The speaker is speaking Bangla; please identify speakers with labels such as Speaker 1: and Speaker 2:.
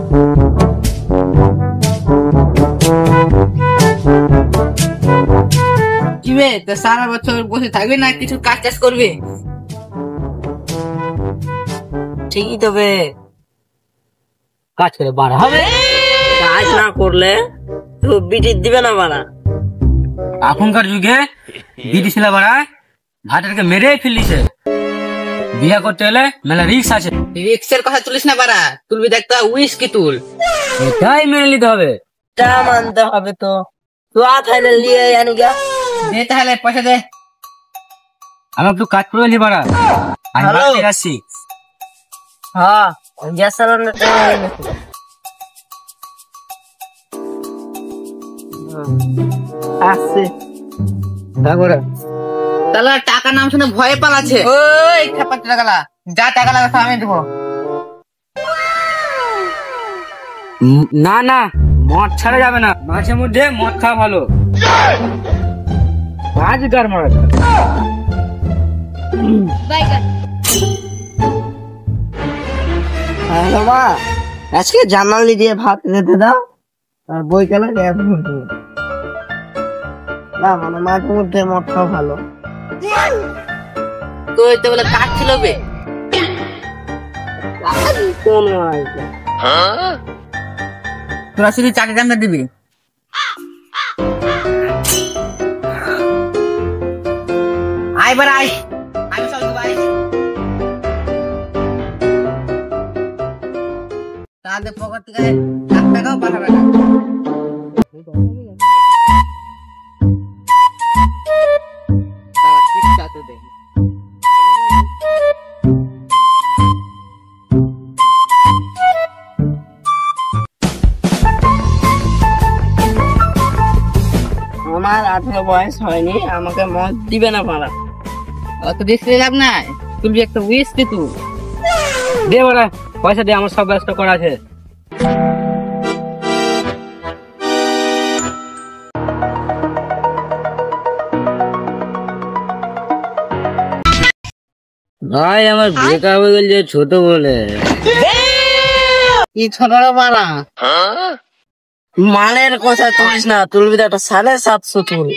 Speaker 1: কি বে, তো সারা বছর বসে থাকবে না কিছু কাজ টাজ করবে?
Speaker 2: ঠিকই তো বে,
Speaker 1: কাজ করে বাড়া হবে।
Speaker 2: কাজ না করলে তো বিটি দিবে না বাড়া।
Speaker 1: এখনকার যুগে বিটি ছেলে বাড়া ভাটারকে মেরে ফেলিছে। বিয়ে করতে হলে মেলা রিক্স আছে। রিক্সের কথা তুলিস না বাড়া, তুলবি দেখতে উইস্কি তুল। এটাই মেনে নিতে হবে।
Speaker 2: তা মানতে হবে তো। তো তাহলে নিয়ে আনি গা।
Speaker 1: দে তাহলে পয়সা দে। আমি একটু কাজ করে নি বাড়া, আমি বাড়ি আসছি।
Speaker 2: হ্যাঁ, গ্যাস চালানোর আসছে।
Speaker 1: তারপরে তাহলে টাকা নাম শুনে ভয়ে পালাচ্ছে। ওই খেপাচ্ছে টাকা, যা টাকা লাগাতে আমি দেবো। না না, মদ ছাড়া যাবে না, মাঝে মধ্যে মদ খাওয়া ভালো। বাজগার মারা
Speaker 2: হ্যালো মা, আজকে জানালি দিয়ে ভাত খেতে দাও আর বই কেলা না, মানে মাঝে মধ্যে মদ খাওয়া ভালো।
Speaker 1: তো তো বলে কাজ ছিল বে।
Speaker 2: কোন
Speaker 1: তোরা শুধু চাকরি দামটা দিবি। আয় বার আয়, আমি সব দেবো আয়। তাদের পকেট থেকে 1 টাকাও পাঠাবে না।
Speaker 2: আমার 18 বয়স হয়নি, আমাকে মদ দিবে না পারা।
Speaker 1: অত দেখতে লাভ নাই, তুলবি একটা উইস্কি তুই। দে বড়া পয়সা দে, আমার সব ব্যবস্থা করা আছে। ভাই আমার ব্রেকআপ হয়ে গেল ছোট বলে।
Speaker 2: কি ছোট পারা, মালের কথা তুলিস না, তুলবি তো একটা 750 তুল।